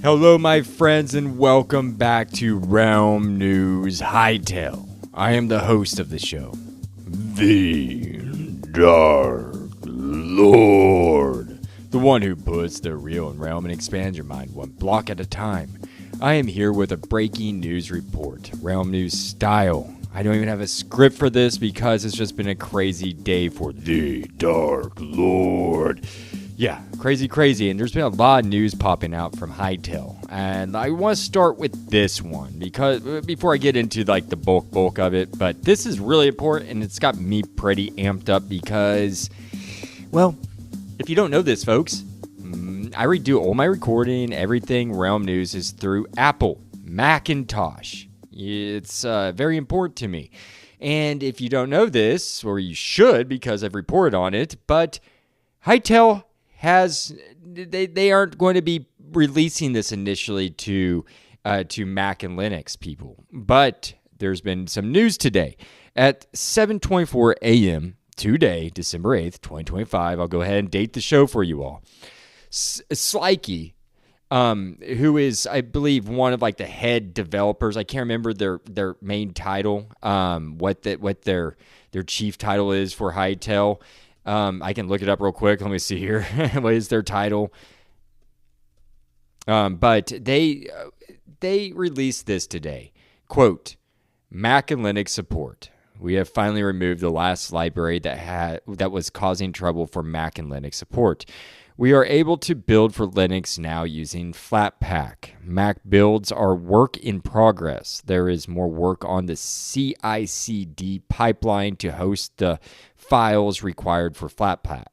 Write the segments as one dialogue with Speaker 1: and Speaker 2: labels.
Speaker 1: Hello, my friends, and welcome back to Realm News Hytale. I am the host of the show, the Dark Lord, the one who puts the real in realm and expands your mind one block at a time. I am here with a breaking news report, Realm News style. I don't even have a script for this because it's just been a crazy day for the Dark Lord. Yeah, crazy. And there's been a lot of news popping out from Hytale. And I want to start with this one because before I get into like the bulk of it, but this is really important and it's got me pretty amped up because, well, if you don't know this, folks, I redo all my recording, everything Realm News is through Apple Macintosh. It's very important to me. And if you don't know this, or you should because I've reported on it, but Hytale they aren't going to be releasing this initially to Mac and Linux people. But there's been some news today. At 7:24 a.m. today, December 8th, 2025, I'll go ahead and date the show for you all. Slikey, who is, I believe, one of like the head developers. I can't remember their main title, what their chief title is for Hytale. I can look it up real quick. Let me see here. What is their title? But they released this today. Quote, Mac and Linux support. We have finally removed the last library that was causing trouble for Mac and Linux support. We are able to build for Linux now using Flatpak. Mac builds are work in progress. There is more work on the CI/CD pipeline to host the files required for Flatpak.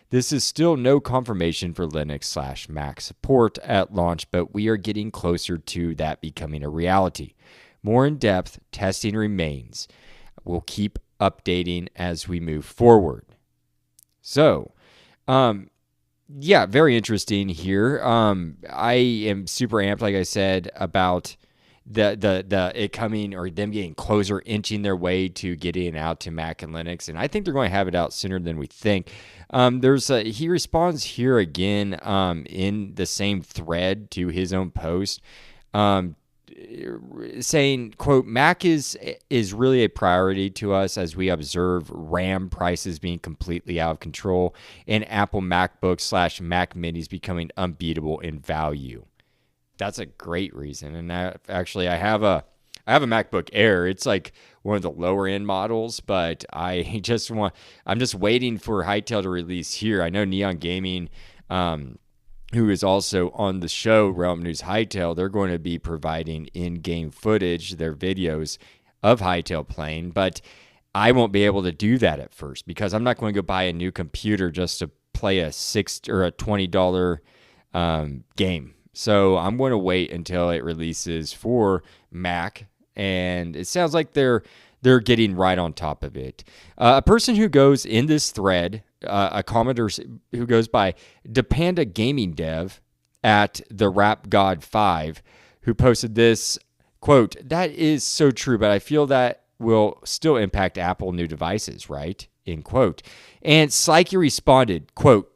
Speaker 1: This is still no confirmation for Linux/Mac support at launch, but we are getting closer to that becoming a reality. More in-depth testing remains. We'll keep updating as we move forward. So, yeah, very interesting here. I am super amped, like I said, about the it coming or them getting closer, inching their way to getting it out to Mac and Linux, and I think they're going to have it out sooner than we think. He responds here again in the same thread to his own post, saying, quote, Mac is really a priority to us as we observe RAM prices being completely out of control and Apple MacBook/Mac Minis becoming unbeatable in value. That's a great reason. And I have a MacBook Air. It's like one of the lower end models, but I'm just waiting for Hytale to release here. I know Neon Gaming, who is also on the show, Realm News Hytale, they're going to be providing in-game footage, their videos of Hytale playing, but I won't be able to do that at first because I'm not going to go buy a new computer just to play a $6 or a $20 game. So I'm going to wait until it releases for Mac, and it sounds like they're getting right on top of it. A person who goes in this thread, a commenter who goes by Depanda Gaming Dev at the Rap God 5, who posted this, quote, that is so true, but I feel that will still impact Apple new devices, right? End quote. And Slikey responded, quote,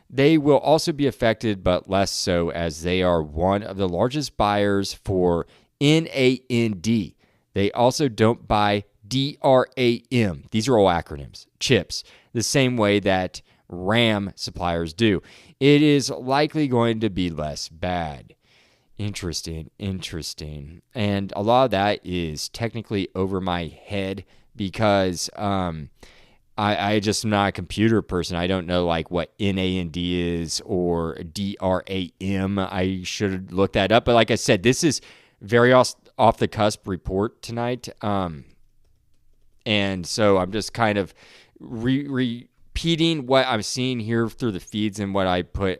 Speaker 1: they will also be affected, but less so as they are one of the largest buyers for NAND. They also don't buy DRAM. These are all acronyms, chips, the same way that RAM suppliers do. It is likely going to be less bad. Interesting. And a lot of that is technically over my head because I just am not a computer person. I don't know like what NAND is or DRAM. I should look that up. But like I said, this is very off the cusp report tonight. And so I'm just kind of repeating what I'm seeing here through the feeds and what I put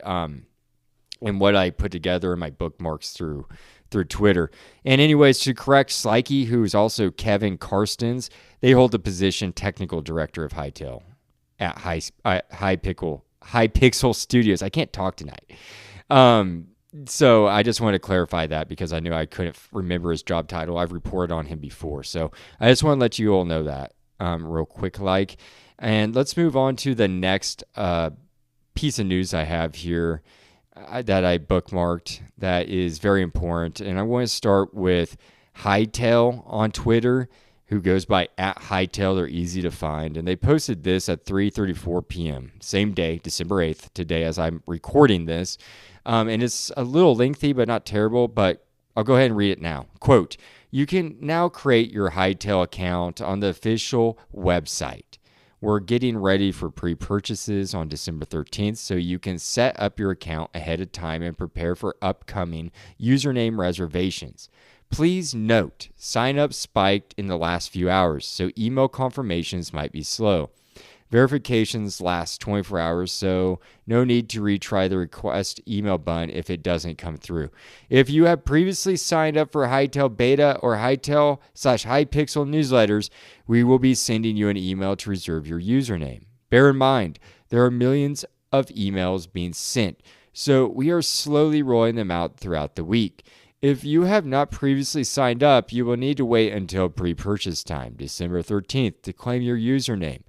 Speaker 1: together in my bookmarks through Twitter. And anyways, to correct Slikey, who's also Kevin Karstens, they hold the position technical director of Hytale at Hypixel Studios. I can't talk tonight. So I just wanted to clarify that because I knew I couldn't remember his job title. I've reported on him before. So I just want to let you all know that real quick. And let's move on to the next piece of news I have here. that I bookmarked that is very important. And I want to start with Hytale on Twitter, who goes by @Hytale. They're easy to find. And they posted this at 3:34 p.m., same day, December 8th, today as I'm recording this. And it's a little lengthy, but not terrible. But I'll go ahead and read it now. Quote, "You can now create your Hytale account on the official website. We're getting ready for pre-purchases on December 13th, so you can set up your account ahead of time and prepare for upcoming username reservations. Please note, sign-up spiked in the last few hours, so email confirmations might be slow. Verifications last 24 hours, so no need to retry the request email button if it doesn't come through. If you have previously signed up for Hytale Beta or Hytale/Hypixel newsletters, we will be sending you an email to reserve your username. Bear in mind, there are millions of emails being sent, so we are slowly rolling them out throughout the week. If you have not previously signed up, you will need to wait until pre-purchase time, December 13th, to claim your username.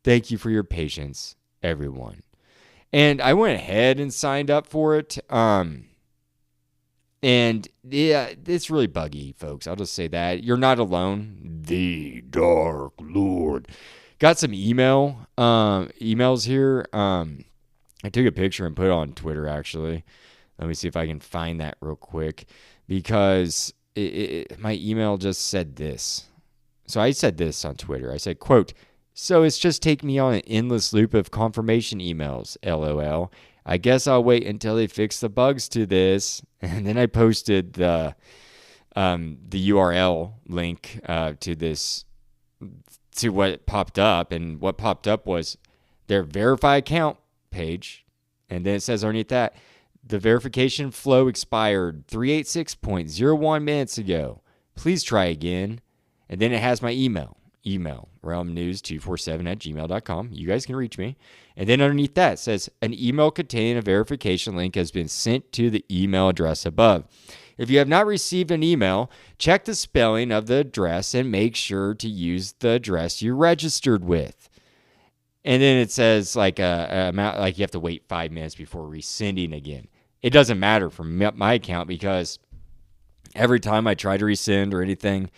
Speaker 1: Thank you for your patience, everyone." And I went ahead and signed up for it. And yeah, it's really buggy, folks. I'll just say that. You're not alone. The Dark Lord. Got some emails here. I took a picture and put it on Twitter, actually. Let me see if I can find that real quick, because my email just said this. So I said this on Twitter. I said, quote, "So it's just taking me on an endless loop of confirmation emails, LOL. I guess I'll wait until they fix the bugs to this." And then I posted the URL link to this, to what popped up. And what popped up was their verify account page. And then it says underneath that, "The verification flow expired 386.01 minutes ago. Please try again." And then it has my email, realmnews247@gmail.com. You guys can reach me. And then underneath that says, "An email containing a verification link has been sent to the email address above. If you have not received an email, check the spelling of the address and make sure to use the address you registered with." And then it says like a amount, like you have to wait 5 minutes before resending again. It doesn't matter for my account, because every time I try to resend or anything,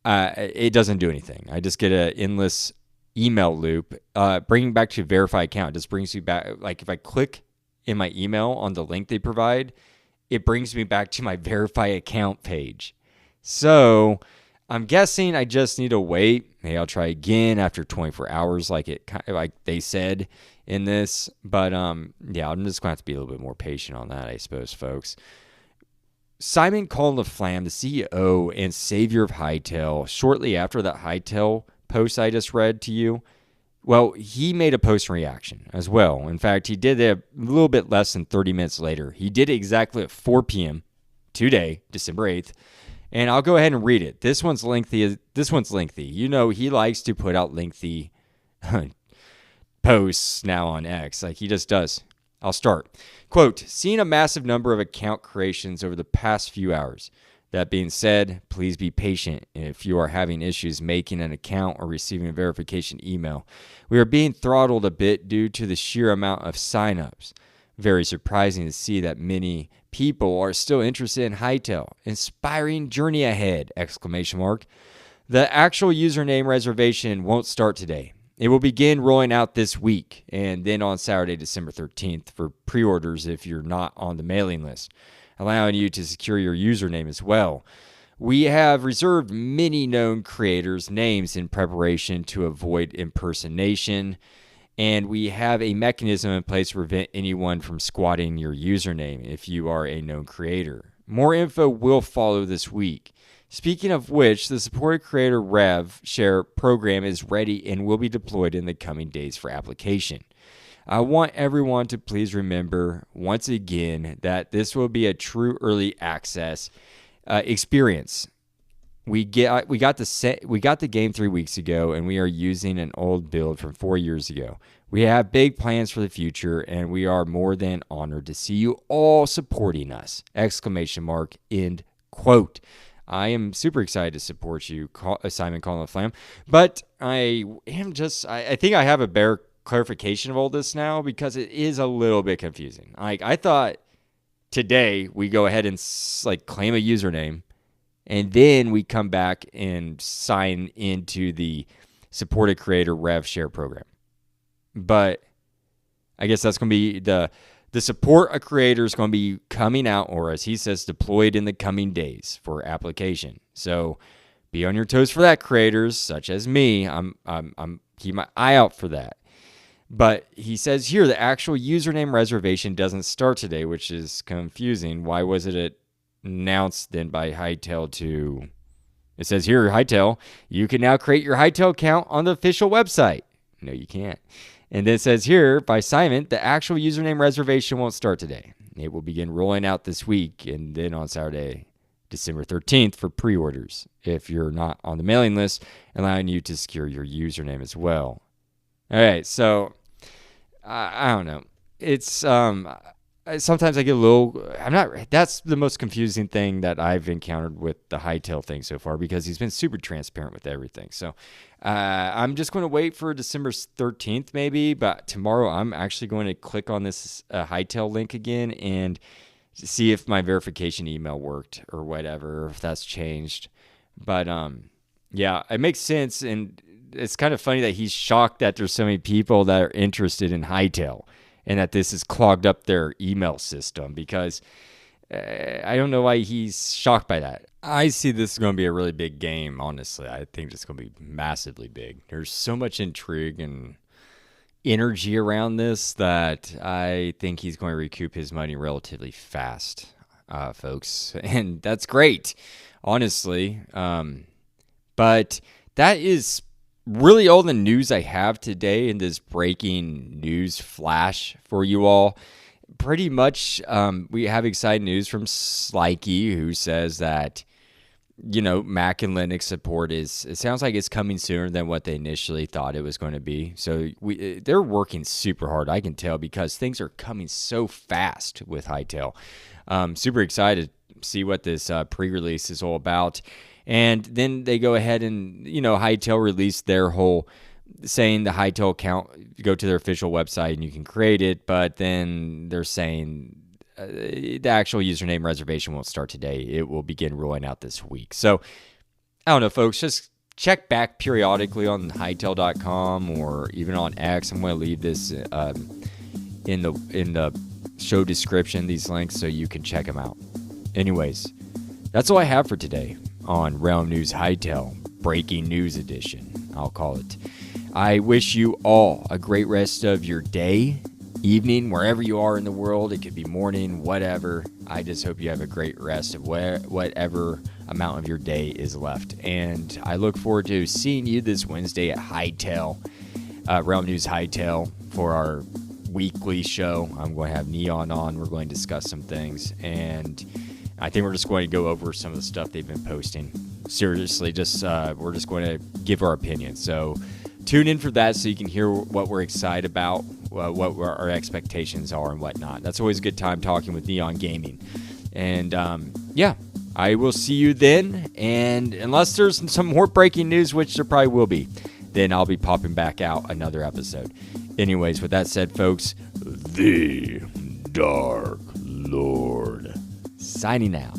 Speaker 1: it doesn't do anything. I just get an endless email loop. Bringing back to verify account, just brings you back. Like if I click in my email on the link they provide, it brings me back to my verify account page. So I'm guessing I just need to wait. Maybe I'll try again after 24 hours, like they said in this. But yeah, I'm just going to have to be a little bit more patient on that, I suppose, folks. Simon Conliflam, the CEO and savior of Hytale, shortly after that Hytale post I just read to you, well, he made a post reaction as well. In fact, he did it a little bit less than 30 minutes later. He did it exactly at 4 p.m. today, December 8th. And I'll go ahead and read it. This one's lengthy. You know, he likes to put out lengthy posts now on X. Like he just does. I'll start. Quote, "Seeing a massive number of account creations over the past few hours. That being said, please be patient if you are having issues making an account or receiving a verification email. We are being throttled a bit due to the sheer amount of signups. Very surprising to see that many people are still interested in Hytale. Inspiring journey ahead! ! The actual username reservation won't start today. It will begin rolling out this week and then on Saturday, December 13th for pre-orders if you're not on the mailing list, allowing you to secure your username as well. We have reserved many known creators' names in preparation to avoid impersonation, and we have a mechanism in place to prevent anyone from squatting your username if you are a known creator. More info will follow this week. Speaking of which, the supported creator rev share program is ready and will be deployed in the coming days for application. I want everyone to please remember once again that this will be a true early access experience. We got the game 3 weeks ago, and we are using an old build from 4 years ago. We have big plans for the future, and we are more than honored to see you all supporting us! ! End quote. I am super excited to support you, Simon Conliflam, but I think I have a better clarification of all this now because it is a little bit confusing. Like, I thought today we go ahead and like claim a username, and then we come back and sign into the supported creator rev share program. But I guess that's going to be the support a creator is going to be coming out, or as he says, deployed in the coming days for application. So be on your toes for that, creators such as me. I'm keep my eye out for that. But he says here the actual username reservation doesn't start today, which is confusing. Why was it announced then by Hytale to... It says here, Hytale, you can now create your Hytale account on the official website. No, you can't. And then it says here, by Simon, the actual username reservation won't start today. It will begin rolling out this week and then on Saturday, December 13th for pre-orders if you're not on the mailing list, allowing you to secure your username as well. All right, so I don't know. It's sometimes I get a little. That's the most confusing thing that I've encountered with the Hytale thing so far because he's been super transparent with everything. So I'm just going to wait for December 13th maybe, but tomorrow I'm actually going to click on this Hytale link again and see if my verification email worked or whatever, or if that's changed. But yeah, it makes sense, and it's kind of funny that he's shocked that there's so many people that are interested in Hytale and that this has clogged up their email system because I don't know why he's shocked by that. I see this is going to be a really big game, honestly. I think it's going to be massively big. There's so much intrigue and energy around this that I think he's going to recoup his money relatively fast, folks. And that's great, honestly. But that is really all the news I have today in this breaking news flash for you all. Pretty much we have exciting news from Slikey, who says that, you know, Mac and Linux support it sounds like it's coming sooner than what they initially thought it was going to be. So they're working super hard, I can tell, because things are coming so fast with Hytale. Super excited to see what this pre-release is all about. And then they go ahead and, you know, Hytale released their whole saying the Hytale account, go to their official website and you can create it. But then they're saying the actual username reservation won't start today. It will begin rolling out this week. So I don't know, folks, just check back periodically on Hytale.com or even on X. I'm going to leave this in the show description, these links, so you can check them out. Anyways, that's all I have for today on Realm News Hytale, Breaking News Edition, I'll call it. I wish you all a great rest of your day, evening, wherever you are in the world. It could be morning, whatever. I just hope you have a great rest of whatever amount of your day is left. And I look forward to seeing you this Wednesday at Hytale, Realm News Hytale, for our weekly show. I'm going to have Neon on. We're going to discuss some things. And I think we're just going to go over some of the stuff they've been posting. Seriously, we're just going to give our opinion. So tune in for that so you can hear what we're excited about, what our expectations are and whatnot. That's always a good time talking with Neon Gaming. And yeah, I will see you then. And unless there's some more breaking news, which there probably will be, then I'll be popping back out another episode. Anyways, with that said, folks, the Dark Lord signing out.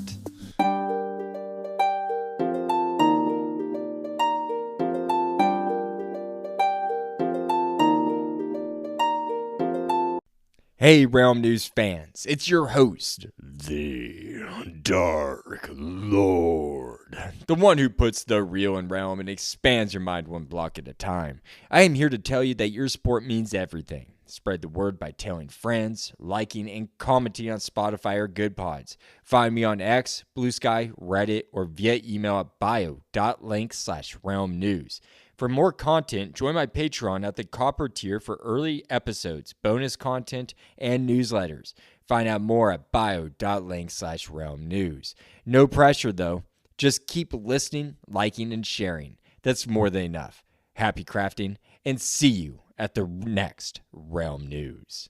Speaker 1: Hey, Realm News fans, it's your host, the Dark Lord, the one who puts the real in Realm and expands your mind one block at a time. I am here to tell you that your support means everything. Spread the word by telling friends, liking, and commenting on Spotify or Good Pods. Find me on X, Blue Sky, Reddit, or via email at bio.link/realmnews. For more content, join my Patreon at the Copper tier for early episodes, bonus content, and newsletters. Find out more at bio.link/realmnews. No pressure, though. Just keep listening, liking, and sharing. That's more than enough. Happy crafting, and see you at the next Realm News.